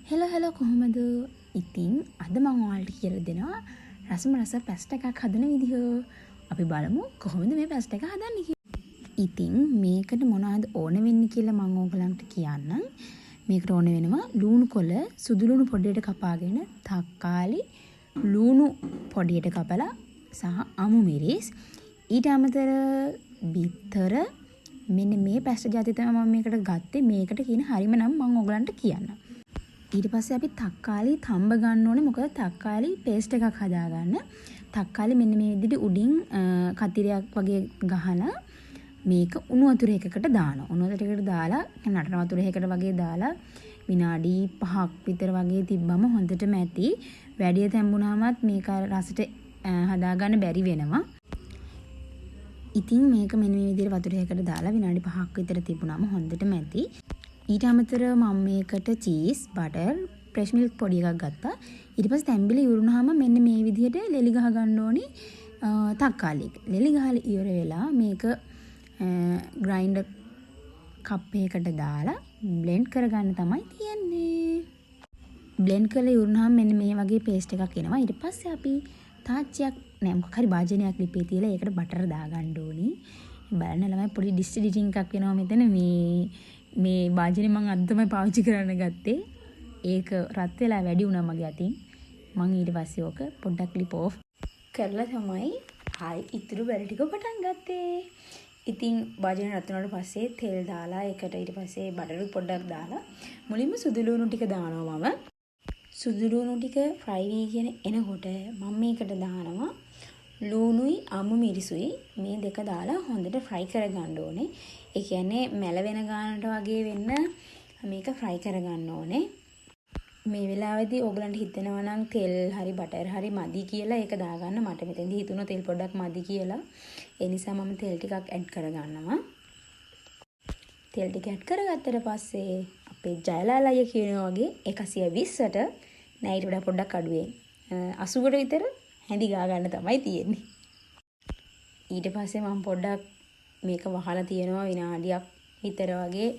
Hello කොහොමද? ඉතින් අද මම ඔයාලට කියලා දෙනවා රසම රස පැස්ට් එකක් හදන විදිහ. අපි බලමු කොහොමද මේ පැස්ට් එක හදන්නේ කියලා. ඉතින් මේකට මොනවද ඕන වෙන්නේ කියලා මම ඕගලන්ට කියන්නම්. මේකට ඕන වෙනවා ලුණු කොළ සුදු ලුණු පොඩියට කපාගෙන, තක්කාලි ලුණු පොඩියට කපලා සහ අමු මිරිස්. ඊට අමතර බිත්තර. මෙන්න මේ පැස්ට් ජාතිය තමයි මම මේකට ගත්තේ. මේකට කියන හරිම නම මම ඕගලන්ට කියන්නම්. ඊට පස්සේ අපි තක්කාලි තඹ ගන්න ඕනේ. මොකද තක්කාලි පේස්ට් එකක් හදාගන්න. තක්කාලි මෙන්න මේ විදිහට උඩින් කතිරයක් වගේ ගහලා මේක උණු වතුර එකකට දානවා. උණු වතුර එකකට දාලා නටන වතුර එකකට වගේ දාලා විනාඩි 5ක් විතර වගේ තිබ්බම හොඳටම ඇති. වැඩි තැඹුණාමත් මේක රසට හදාගන්න බැරි වෙනවා. ඉතින් මේක මෙන්න මේ විදිහට වතුර එකකට දාලා විනාඩි 5ක් විතර තිබුණාම හොඳටම ඇති. ඊට අමතරව මම මේකට චීස්, බටර්, ෆ්‍රෙෂ් මිල්ක් පොඩි එකක් ගත්තා. ඊට පස්සේ තැඹිලි ඉවරුනහම මෙන්න මේ විදිහට ලෙලි ගහ ගන්න ඕනි තක්කාලි එක. ලෙලි ගහලා ඉවර වෙලා මේක ග්‍රයින්ඩර් කප් එකකට දාලා බ්ලෙන්ඩ් කරගන්න තමයි තියෙන්නේ. බ්ලෙන්ඩ් කරලා ඉවරුනහම මෙන්න මේ වගේ පේස්ට් එකක් එනවා. ඊට පස්සේ අපි තාච්චියක් නෑ මොකක් හරි භාජනයක් ලිපේ තියලා ඒකට බටර් දාගන්න ඕනි. බලන්න ළමයි පොඩි ඩිෂ් එඩිටින් එකක් වෙනවා මෙතන. මේ භාජනේ මම අද තමයි පාවිච්චි කරන්න ගත්තේ. ඒක රත් වෙලා වැඩි වුණා මගේ අතින්. මම ඊට පස්සේ ඕක පොඩ්ඩක් ක්ලිප් ඔෆ් කරලා තමයි ආයි ඉතුරු වැඩ ටික පටන් ගත්තේ. ඉතින් භාජනේ රත් වුණාට පස්සේ තෙල් දාලා ඒකට ඊට පස්සේ බටර් පොඩ්ඩක් දාලා මුලින්ම සුදු ලුණු ටික දානවා මම. සුදු ලුණු ටික ෆ්‍රයි වීගෙන එනකොට මම මේකට දානවා ලුණුයි අමු මිරිසුයි මේ දෙක දාලා හොඳට ෆ්‍රයි කරගන්න ඕනේ. ඒ කියන්නේ මැල වෙන ගානට වගේ වෙන්න මේක ෆ්‍රයි කරගන්න ඕනේ. මේ වෙලාවේදී ඕගලන්ට හිතෙනවා නම් තෙල් හරි බටර් හරි මදි කියලා ඒක දාගන්න. මට මෙතෙන්දී හිතුණා තෙල් පොඩ්ඩක් මදි කියලා. ඒ නිසා මම තෙල් ටිකක් ඇඩ් කරගන්නවා. තෙල් ටික ඇඩ් කරගත්තට පස්සේ අපේ ජයලාල් අයියා කියනවා වගේ 120ට නෑ ඊට වඩා පොඩ්ඩක් අඩුවෙන් 80කට විතර හැඳි ගා ගන්න තමයි තියෙන්නේ. ඊට පස්සේ මම පොඩ්ඩක් මේක වහලා තියෙනවා විනාඩියක් විතර වගේ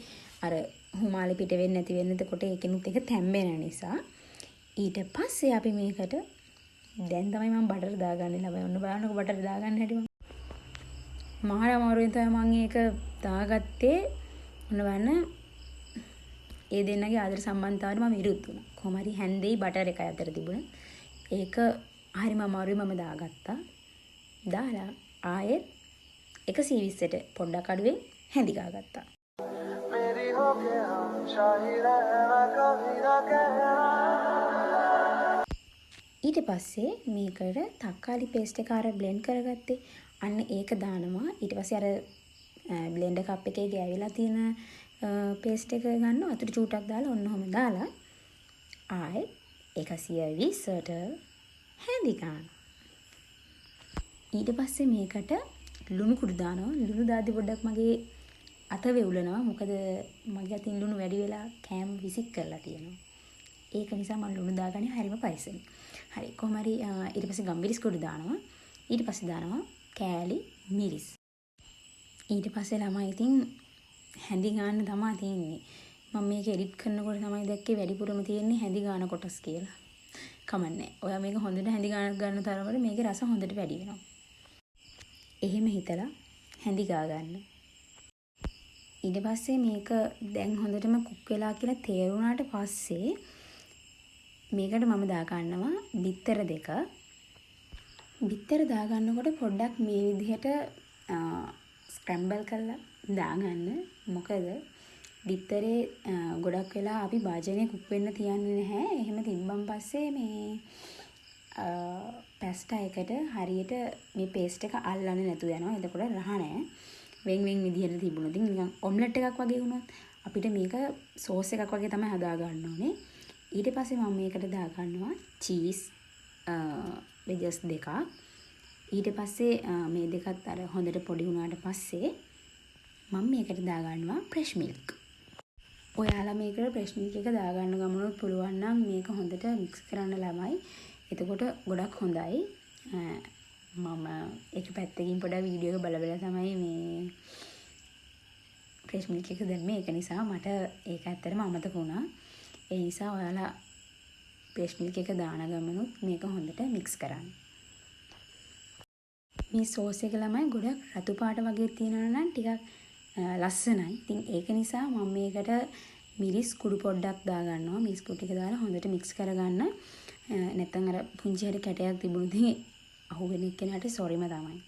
අර හුමාලි පිට වෙන්නේ නැති වෙන්න. එතකොට ඒකිනුත් එක තැම්බෙන නිසා. ඊට පස්සේ අපි මේකට දැන් තමයි මම බටර් දාගන්නේ. ළමයි ඔන්න බලන්නකො බටර් දාගන්න හැටි මම. මහා අමාරුවෙන් තමයි මම ඒක දාගත්තේ. ඔන්න බලන්න. ඒ දෙන්නගේ ආදර සම්බන්ධතාවයට මම විරුද්ධ වුණා. කොහොම හරි හැන්දෙයි බටර් එකයි අතර තිබුණා. ඒක හරිම අමාරුයි මම දාගත්තා. දාලා ආයෙත් 120ට පොඩ්ඩක් අඩුවෙන් හැඳි ගාගත්තා. ඊට පස්සේ මේකට තක්කාලි පේස්ට් එක අර බ්ලෙන්ඩ් කරගත්තේ. අන්න ඒක දානවා. ඊට පස්සේ අර බ්ලෙන්ඩර් කප් එකේ ගෑවිලා තියෙන පේස්ට් එක ගන්නවා. අතුරු චූටක් දාලා ඔන්න ඔහම දාලා ආයෙත් 120ට හැඳි ගන්න. ඊට පස්සේ මේකට ලුණු කුඩු දානවා. ලුණු දාද්දි පොඩ්ඩක් මගේ අත වෙවුලනවා. මොකද මගේ අතින් ලුණු වැඩි වෙලා කෑම විසික් කරලා තියෙනවා. ඒක නිසා මම ලුණු දාගන්නේ හරිම පයිසෙන්. හරි කොහොම හරි ඊට පස්සේ ගම්මිරිස් කුඩු දානවා. ඊට පස්සේ දානවා කෑලි මිරිස්. ඊට පස්සේ ළමයි ඉතින් හැඳි ගන්න තමයි තියෙන්නේ. මම මේක එඩිට් කරනකොට තමයි දැක්කේ වැඩිපුරම තියෙන්නේ හැඳි ගන්න කොටස් කියලා. කමන්නේ. ඔයා මේක හොඳට හැඳි ගන්න තරමට මේකේ රස හොඳට වැඩි වෙනවා. එහෙම හිතලා හැඳි ගා ගන්න. ඊට පස්සේ මේක දැන් හොඳටම කුක් වෙලා කියලා තේරුණාට පස්සේ මේකට මම දා ගන්නවා බිත්තර දෙක. බිත්තර දා ගන්නකොට පොඩ්ඩක් මේ විදිහට ස්ක්‍රැම්බල් කරලා දාගන්න. මොකද බිත්තරේ ගොඩක් වෙලා අපි භාජනයේ කුක් වෙන්න තියන්නේ නැහැ. එහෙම තිබ්බන් පස්සේ මේ පැස්ටා එකට හරියට මේ පේස්ට් එක අල්ලන්නේ නැතුව යනවා. එතකොට රහ නැහැ. වෙන් විදිහට තිබුණොත් නිකන් ඔම්ලට් එකක් වගේ වුණොත් අපිට මේක සෝස් එකක් වගේ තමයි හදා ගන්න ඕනේ. ඊට පස්සේ මම මේකට දා ගන්නවා චීස් වෙජස් දෙකක්. ඊට පස්සේ මේ දෙකත් අර හොඳට පොඩි වුණාට පස්සේ මම මේකට දා ගන්නවා ෆ්‍රෙෂ් මිල්ක්. ඔයාලා මේකට ෆ්‍රෙෂ් මිල්ක් එක දා ගන්න ගමනොත් පුළුවන් නම් මේක හොඳට මික්ස් කරන්න ළමයි. එතකොට ගොඩක් හොඳයි. මම එක පැත්තකින් පොඩක් වීඩියෝ එක බල තමයි මේ ෆ්‍රෙෂ් මිල්ක් එක දැම්මේ. ඒක නිසා මට ඒක ඇත්තටම අමතක වුණා. ඒ නිසා ඔයාලා ෆ්‍රෙෂ් මිල්ක් එක දාන ගමනුත් මේක හොඳට මික්ස් කරන්න. මේ සෝස් එක ළමයි ගොඩක් රතු පාට වගේ තියෙනවා නම් ටිකක් ලස්සනයි. ඉතින් ඒක නිසා මම මේකට මිරිස් කුඩු පොඩ්ඩක් දාගන්නවා. මිරිස් කුඩු ටික දාලා හොඳට මික්ස් කරගන්න. නැත්නම් අර පුංචි හරි කැටයක් තිබුණොත් අහුවෙන එක්කෙනාට සොරිම තමයි.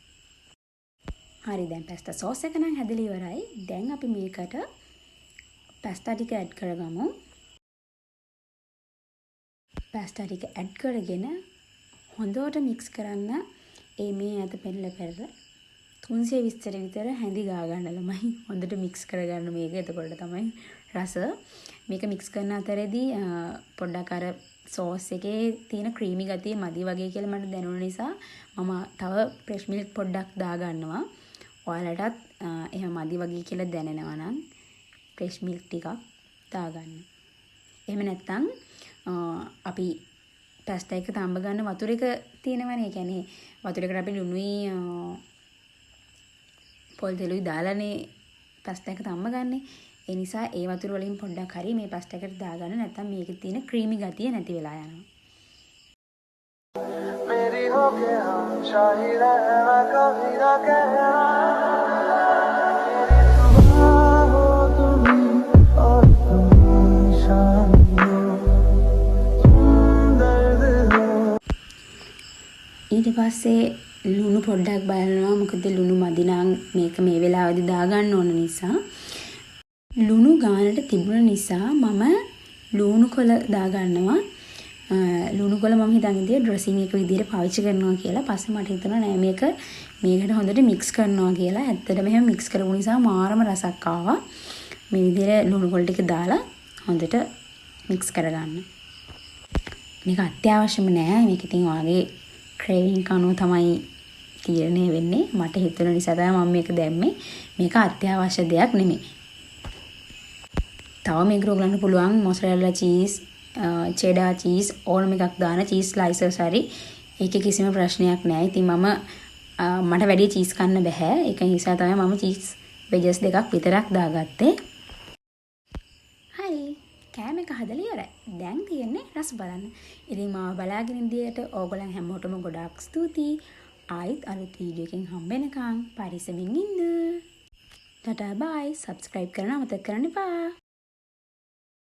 හරි දැන් පැස්ටා සෝස් එක නම් හැදලා ඉවරයි. දැන් අපි මේකට පැස්ටා ටික ඇඩ් කරගමු. පැස්ටා ටික ඇඩ් කරගෙන හොඳට මික්ස් කරන්න. මේ අත පෙරල 320 විතර හැඳි ගා ගන්න ළමයි. හොඳට මික්ස් කරගන්න මේක. එතකොට තමයි රස. මේක මික්ස් කරන අතරේදී පොඩ්ඩක් අර සෝස් එකේ තියෙන ක්‍රීමි ගතිය මදි වගේ කියලා මට දැනුන නිසා මම තව ෆ්‍රෙෂ් මිල්ක් පොඩ්ඩක් දා ගන්නවා. ඔයාලටත් එහෙම මදි වගේ කියලා දැනෙනවා නම් ෆ්‍රෙෂ් මිල්ක් ටිකක් දා ගන්න. එහෙම නැත්නම් අපි පැස්ටා එක තඹ ගන්න වතුර එක තියෙනවනේ. ඒ කියන්නේ වතුර එකට අපි ලුණුයි පොල් තෙලුයි දාලානේ පැස්ටා එක තඹ ගන්නෙ. ඒ නිසා ඒ වතුර වලින් පොඩ්ඩක් හරි මේ පැස්ටා එකට දාගන්න. නැත්නම් මේකේ තියෙන ක්‍රීමි ගතිය නැති වෙලා යනවා. मेरी हो के हम शाही रहना कभी ना कहना मेरी सुबह हो तुम्ही और तुम शाम हो तुम दर्द हो. ඊට පස්සේ ලුණු පොඩ්ඩක් බලනවා. මොකද ලුණු මදි නම් මේක මේ වෙලාවේදී දාගන්න ඕන නිසා. ලුණු ගානට තිබුණ නිසා මම ලුණු කොළ දාගන්නවා. ලුණු කොළ මම හිතන් ඉඳියේ ඩ්‍රෙසින් එක විදිහට පාවිච්චි කරනවා කියලා. පස්සේ මට හිතුණා නෑ මේකට හොඳට මික්ස් කරනවා කියලා. ඇත්තටම එහෙම මික්ස් කරපු නිසා මාරම රසක් ආවා. මේ විදිහට ලුණු කොළ ටික දාලා හොඳට මික්ස් කරගන්න. මේක අත්‍යවශ්‍යම නෑ. මේක ඉතින් ඔයාගේ ක්‍රේවිං කනුව තමයි තීරණය වෙන්නේ. මට හිතුණ නිසා තමයි මම මේක දැම්මේ. මේක අත්‍යවශ්‍ය දෙයක් නෙමෙයි. තව මේක ඔයගලන්ට පුළුවන් මොසරෙල්ලා චීස්, චෙඩා චීස් ඕනම එකක් දාන චීස් ස්ලයිසර්ස් හරි. ඒකේ කිසිම ප්‍රශ්නයක් නැහැ. ඉතින් මට වැඩි චීස් කන්න බෑ. ඒක නිසා තමයි මම චීස් වෙජස් දෙකක් විතරක් දාගත්තේ. හරි. කෑම එක හදලා ඉවරයි. දැන් තියෙන්නේ රස බලන්න. ඉතින් මාව බලාගෙන ඉඳියට ඕගොල්ලන් හැමෝටම ගොඩාක් ස්තුතියි. ආයිත් අලුත් වීඩියෝ එකකින් හම්බ වෙනකන් පරිස්සමින් ඉන්න. ටටා බයි. සබ්ස්ක්‍රයිබ් කරන්න අමතක කරන්න එපා.